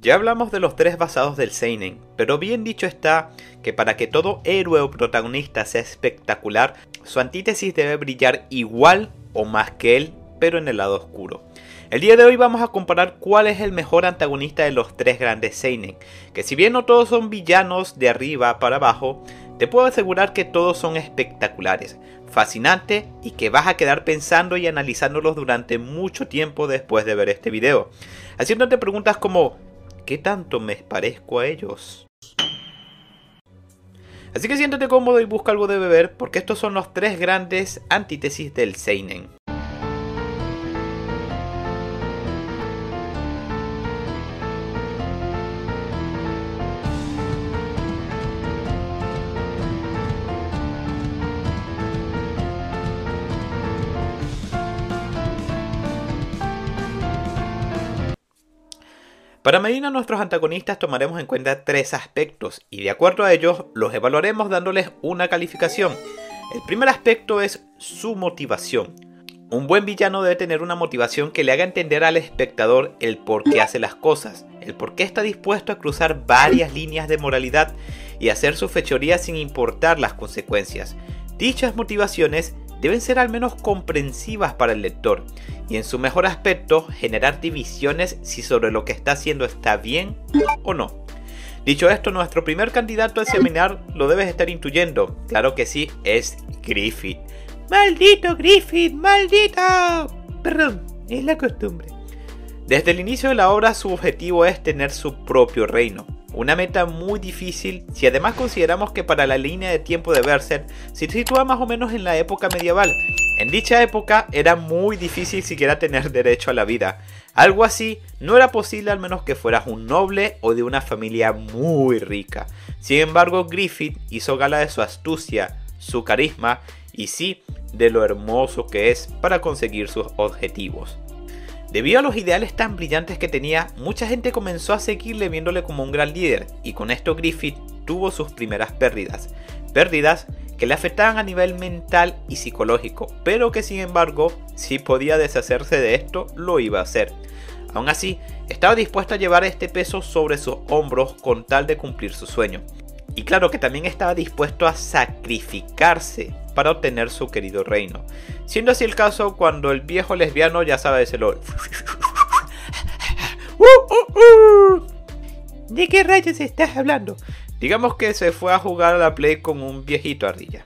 Ya hablamos de los tres basados del seinen, pero bien dicho está que para que todo héroe o protagonista sea espectacular, su antítesis debe brillar igual o más que él, pero en el lado oscuro. El día de hoy vamos a comparar cuál es el mejor antagonista de los tres grandes seinen, que si bien no todos son villanos de arriba para abajo, te puedo asegurar que todos son espectaculares, fascinantes y que vas a quedar pensando y analizándolos durante mucho tiempo después de ver este video, haciéndote preguntas como ¿qué tanto me parezco a ellos? Así que siéntate cómodo y busca algo de beber porque estos son los tres grandes antítesis del seinen. Para medir a nuestros antagonistas tomaremos en cuenta tres aspectos y de acuerdo a ellos los evaluaremos dándoles una calificación. El primer aspecto es su motivación. Un buen villano debe tener una motivación que le haga entender al espectador el por qué hace las cosas, el por qué está dispuesto a cruzar varias líneas de moralidad y hacer su fechoría sin importar las consecuencias. Dichas motivaciones deben ser al menos comprensivas para el lector y en su mejor aspecto generar divisiones si sobre lo que está haciendo está bien o no. Dicho esto, nuestro primer candidato a examinar lo debes estar intuyendo, claro que sí, es Griffith. ¡Maldito Griffith! ¡Maldito! Perdón, es la costumbre. Desde el inicio de la obra su objetivo es tener su propio reino. Una meta muy difícil si además consideramos que para la línea de tiempo de Berserk se sitúa más o menos en la época medieval. En dicha época era muy difícil siquiera tener derecho a la vida. Algo así no era posible al menos que fueras un noble o de una familia muy rica. Sin embargo, Griffith hizo gala de su astucia, su carisma y sí, de lo hermoso que es para conseguir sus objetivos. Debido a los ideales tan brillantes que tenía, mucha gente comenzó a seguirle viéndole como un gran líder y con esto Griffith tuvo sus primeras pérdidas. Pérdidas que le afectaban a nivel mental y psicológico, pero que sin embargo, si podía deshacerse de esto, lo iba a hacer. Aún así, estaba dispuesto a llevar este peso sobre sus hombros con tal de cumplir su sueño. Y claro que también estaba dispuesto a sacrificarse para obtener su querido reino. Siendo así el caso cuando el viejo lesbiano, ya sabes, el ¿de qué rayos estás hablando? Digamos que se fue a jugar a la Play con un viejito ardilla.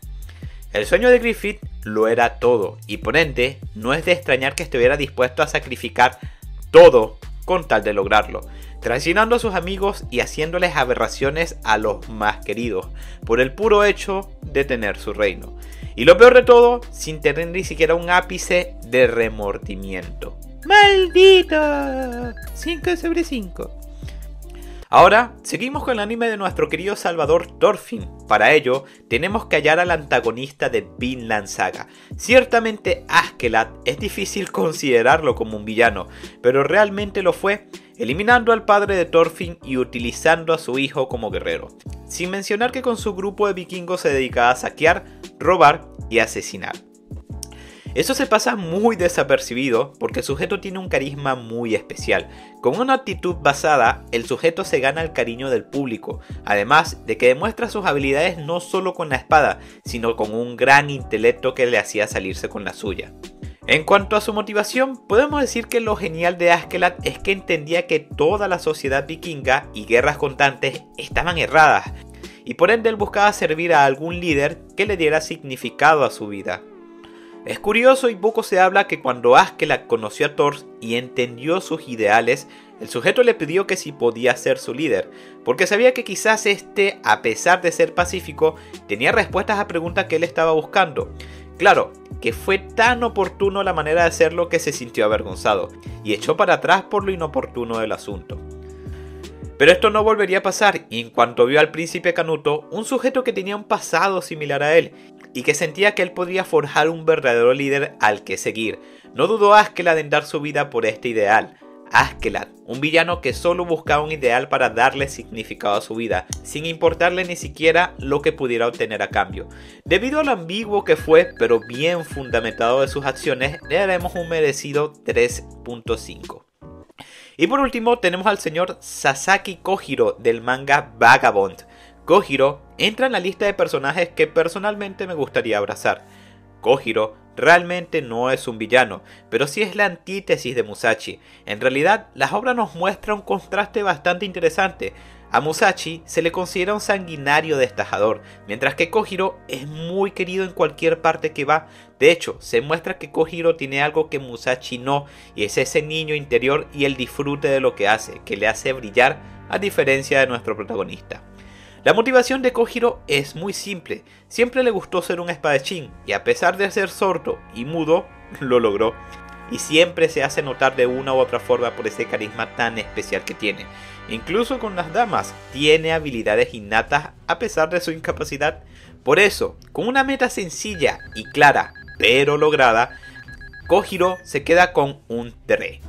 El sueño de Griffith lo era todo y por ende no es de extrañar que estuviera dispuesto a sacrificar todo con tal de lograrlo, traicionando a sus amigos y haciéndoles aberraciones a los más queridos, por el puro hecho de tener su reino. Y lo peor de todo, sin tener ni siquiera un ápice de remordimiento. ¡Maldito! 5 sobre 5. Ahora, seguimos con el anime de nuestro querido Salvador Thorfinn. Para ello, tenemos que hallar al antagonista de Vinland Saga. Ciertamente Askeladd es difícil considerarlo como un villano, pero realmente lo fue, eliminando al padre de Thorfinn y utilizando a su hijo como guerrero. Sin mencionar que con su grupo de vikingos se dedicaba a saquear, robar y asesinar. Eso se pasa muy desapercibido porque el sujeto tiene un carisma muy especial. Con una actitud basada, el sujeto se gana el cariño del público, además de que demuestra sus habilidades no solo con la espada, sino con un gran intelecto que le hacía salirse con la suya. En cuanto a su motivación, podemos decir que lo genial de Askeladd es que entendía que toda la sociedad vikinga y guerras constantes estaban erradas, y por ende él buscaba servir a algún líder que le diera significado a su vida. Es curioso y poco se habla que cuando Askeladd conoció a Thor y entendió sus ideales, el sujeto le pidió que si podía ser su líder, porque sabía que quizás este, a pesar de ser pacífico, tenía respuestas a preguntas que él estaba buscando. Claro, que fue tan oportuno la manera de hacerlo que se sintió avergonzado, y echó para atrás por lo inoportuno del asunto. Pero esto no volvería a pasar, y en cuanto vio al príncipe Canuto, un sujeto que tenía un pasado similar a él, y que sentía que él podría forjar un verdadero líder al que seguir, no dudó Askeladd en dar su vida por este ideal. Askeladd, un villano que solo buscaba un ideal para darle significado a su vida, sin importarle ni siquiera lo que pudiera obtener a cambio. Debido a lo ambiguo que fue, pero bien fundamentado de sus acciones, le daremos un merecido 3.5. Y por último tenemos al señor Sasaki Kojiro del manga Vagabond. Kojiro entra en la lista de personajes que personalmente me gustaría abrazar. Kojiro realmente no es un villano, pero sí es la antítesis de Musashi. En realidad, la obra nos muestra un contraste bastante interesante. A Musashi se le considera un sanguinario destajador, mientras que Kojiro es muy querido en cualquier parte que va. De hecho, se muestra que Kojiro tiene algo que Musashi no, y es ese niño interior y el disfrute de lo que hace, que le hace brillar a diferencia de nuestro protagonista. La motivación de Kojiro es muy simple, siempre le gustó ser un espadachín y a pesar de ser sordo y mudo, lo logró. Y siempre se hace notar de una u otra forma por ese carisma tan especial que tiene. Incluso con las damas, tiene habilidades innatas a pesar de su incapacidad. Por eso, con una meta sencilla y clara, pero lograda, Kojiro se queda con un 3.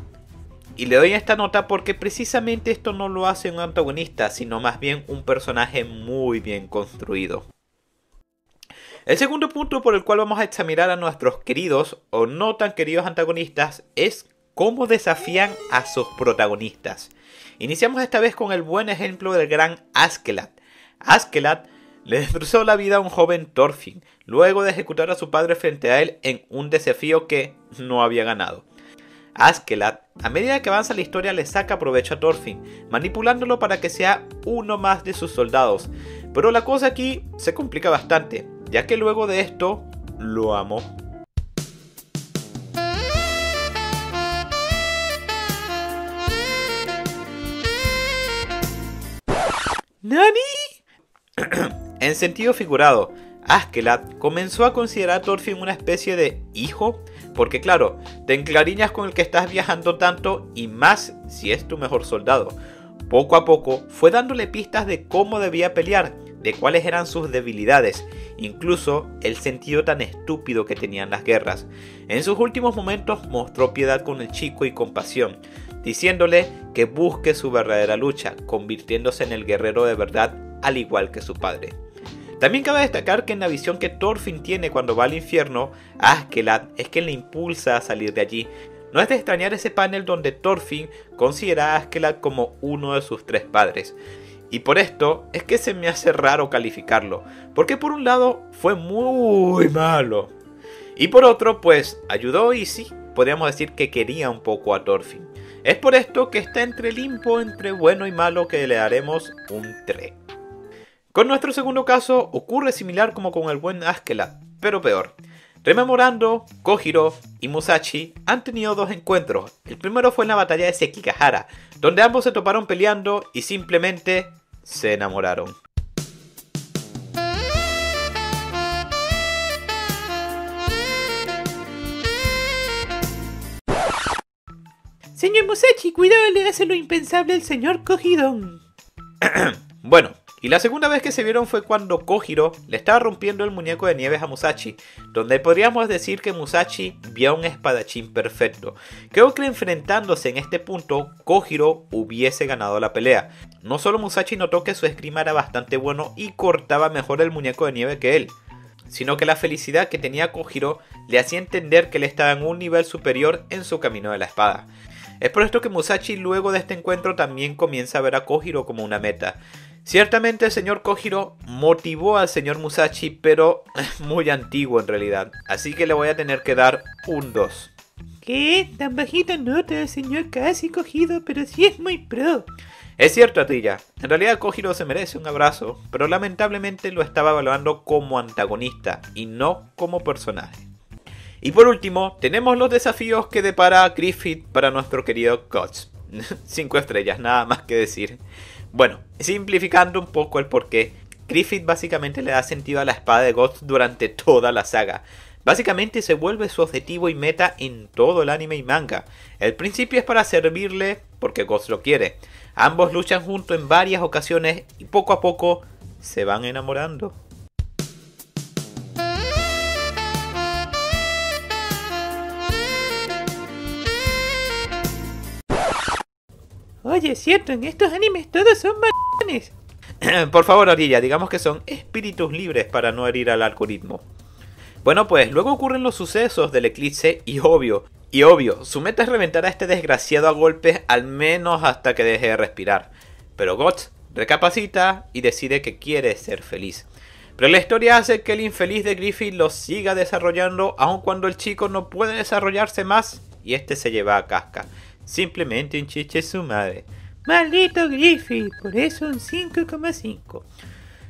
Y le doy esta nota porque precisamente esto no lo hace un antagonista, sino más bien un personaje muy bien construido. El segundo punto por el cual vamos a examinar a nuestros queridos o no tan queridos antagonistas es cómo desafían a sus protagonistas. Iniciamos esta vez con el buen ejemplo del gran Askeladd. Askeladd le destrozó la vida a un joven Thorfinn, luego de ejecutar a su padre frente a él en un desafío que no había ganado. Askeladd, a medida que avanza la historia, le saca provecho a Thorfinn, manipulándolo para que sea uno más de sus soldados. Pero la cosa aquí se complica bastante, ya que luego de esto, lo amó. ¿Nani? En sentido figurado, Askeladd comenzó a considerar a Thorfinn una especie de hijo, porque claro, te encariñas con el que estás viajando tanto y más si es tu mejor soldado. Poco a poco fue dándole pistas de cómo debía pelear, de cuáles eran sus debilidades, incluso el sentido tan estúpido que tenían las guerras. En sus últimos momentos mostró piedad con el chico y compasión, diciéndole que busque su verdadera lucha, convirtiéndose en el guerrero de verdad al igual que su padre. También cabe destacar que en la visión que Thorfinn tiene cuando va al infierno, Askeladd es quien le impulsa a salir de allí. No es de extrañar ese panel donde Thorfinn considera a Askeladd como uno de sus 3 padres. Y por esto es que se me hace raro calificarlo, porque por un lado fue muy malo, y por otro pues ayudó y sí, podríamos decir que quería un poco a Thorfinn. Es por esto que está entre limbo, entre bueno y malo, que le daremos un 3. Con nuestro segundo caso ocurre similar como con el buen Askeladd, pero peor. Rememorando, Kojiro y Musashi han tenido 2 encuentros. El primero fue en la batalla de Sekigahara, donde ambos se toparon peleando y simplemente se enamoraron. Señor Musashi, cuidado, le hace lo impensable al señor Kojiro. Bueno, y la segunda vez que se vieron fue cuando Kojiro le estaba rompiendo el muñeco de nieves a Musashi, donde podríamos decir que Musashi vio a un espadachín perfecto. Creo que enfrentándose en este punto, Kojiro hubiese ganado la pelea. No solo Musashi notó que su esgrima era bastante bueno y cortaba mejor el muñeco de nieve que él, sino que la felicidad que tenía Kojiro le hacía entender que él estaba en un nivel superior en su camino de la espada. Es por esto que Musashi luego de este encuentro también comienza a ver a Kojiro como una meta. Ciertamente el señor Kojiro motivó al señor Musashi, pero es muy antiguo en realidad, así que le voy a tener que dar un 2. ¿Qué? Tan bajita nota, señor casi Kojiro, pero sí es muy pro. Es cierto, Ardilla, en realidad Kojiro se merece un abrazo, pero lamentablemente lo estaba evaluando como antagonista y no como personaje. Y por último, tenemos los desafíos que depara Griffith para nuestro querido Guts. 5 estrellas, nada más que decir. Bueno, simplificando un poco el porqué, Griffith básicamente le da sentido a la espada de Guts durante toda la saga. Básicamente se vuelve su objetivo y meta en todo el anime y manga. El principio es para servirle porque Guts lo quiere. Ambos luchan juntos en varias ocasiones y poco a poco se van enamorando. Oye, es cierto, en estos animes todos son maricones. Por favor, Orilla, digamos que son espíritus libres para no herir al algoritmo. Bueno, pues luego ocurren los sucesos del eclipse y obvio, Y obvio, su meta es reventar a este desgraciado a golpes al menos hasta que deje de respirar. Pero Guts recapacita y decide que quiere ser feliz. Pero la historia hace que el infeliz de Griffith lo siga desarrollando aun cuando el chico no puede desarrollarse más y este se lleva a Casca. Simplemente un chiche su madre. Maldito Griffith, por eso un 5,5.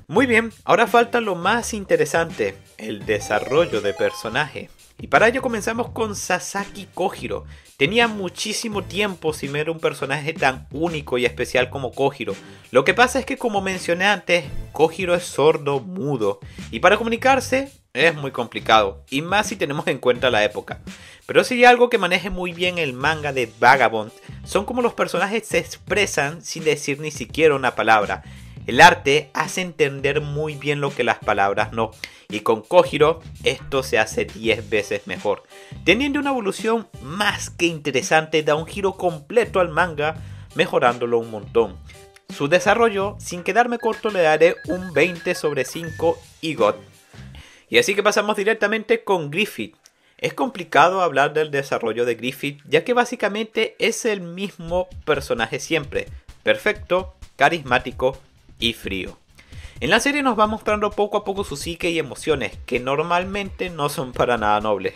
Muy bien, ahora falta lo más interesante, el desarrollo de personaje. Y para ello comenzamos con Sasaki Kojiro. Tenía muchísimo tiempo sin ver un personaje tan único y especial como Kojiro. Lo que pasa es que, como mencioné antes, Kojiro es sordo mudo y para comunicarse es muy complicado, y más si tenemos en cuenta la época. Pero si hay algo que maneje muy bien el manga de Vagabond, son como los personajes se expresan sin decir ni siquiera una palabra. El arte hace entender muy bien lo que las palabras no, y con Kojiro esto se hace 10 veces mejor. Teniendo una evolución más que interesante, da un giro completo al manga, mejorándolo un montón. Su desarrollo, sin quedarme corto, le daré un 20/5 y God. Y así que pasamos directamente con Griffith. Es complicado hablar del desarrollo de Griffith, ya que básicamente es el mismo personaje siempre, perfecto, carismático y frío. En la serie nos va mostrando poco a poco su psique y emociones, que normalmente no son para nada nobles.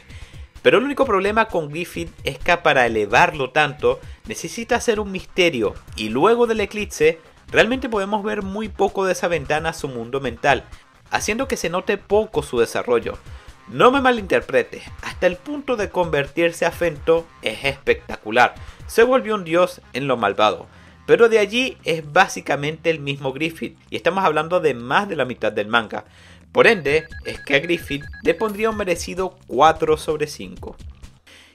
Pero el único problema con Griffith es que para elevarlo tanto, necesita ser un misterio, y luego del eclipse, realmente podemos ver muy poco de esa ventana a su mundo mental, haciendo que se note poco su desarrollo. No me malinterprete, hasta el punto de convertirse a Fento es espectacular, se volvió un dios en lo malvado. Pero de allí es básicamente el mismo Griffith, y estamos hablando de más de la mitad del manga. Por ende, es que a Griffith le pondría un merecido 4/5.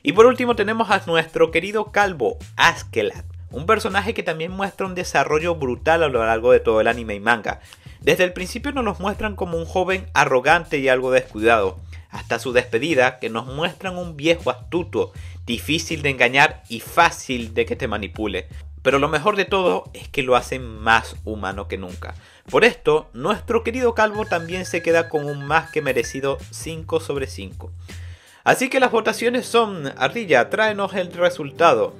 Y por último tenemos a nuestro querido calvo, Askeladd, un personaje que también muestra un desarrollo brutal a lo largo de todo el anime y manga. Desde el principio nos los muestran como un joven arrogante y algo descuidado, hasta su despedida, que nos muestran un viejo astuto, difícil de engañar y fácil de que te manipule. Pero lo mejor de todo es que lo hacen más humano que nunca. Por esto, nuestro querido calvo también se queda con un más que merecido 5/5. Así que las votaciones son: Ardilla, tráenos el resultado.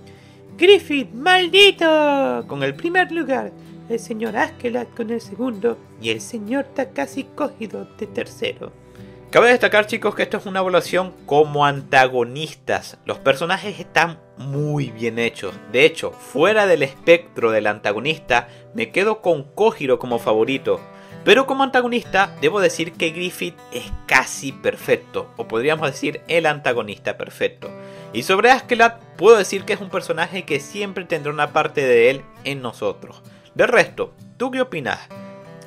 Griffith, maldito, con el primer lugar, el señor Askeladd con el segundo y el señor Takashi Kojiro de tercero. Cabe destacar, chicos, que esto es una evaluación como antagonistas. Los personajes están muy bien hechos. De hecho, fuera del espectro del antagonista, me quedo con Kojiro como favorito. Pero como antagonista, debo decir que Griffith es casi perfecto, o podríamos decir el antagonista perfecto. Y sobre Askeladd, puedo decir que es un personaje que siempre tendrá una parte de él en nosotros. De resto, ¿tú qué opinas?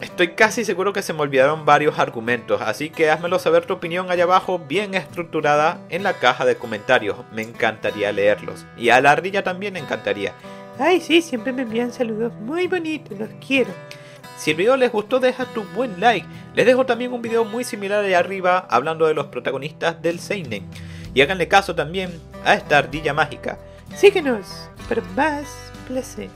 Estoy casi seguro que se me olvidaron varios argumentos, así que házmelo saber tu opinión allá abajo, bien estructurada, en la caja de comentarios. Me encantaría leerlos. Y a la ardilla también me encantaría. Ay, sí, siempre me envían saludos muy bonitos, los quiero. Si el video les gustó, deja tu buen like. Les dejo también un video muy similar ahí arriba, hablando de los protagonistas del seinen. Y háganle caso también a esta ardilla mágica. Síguenos para más placer.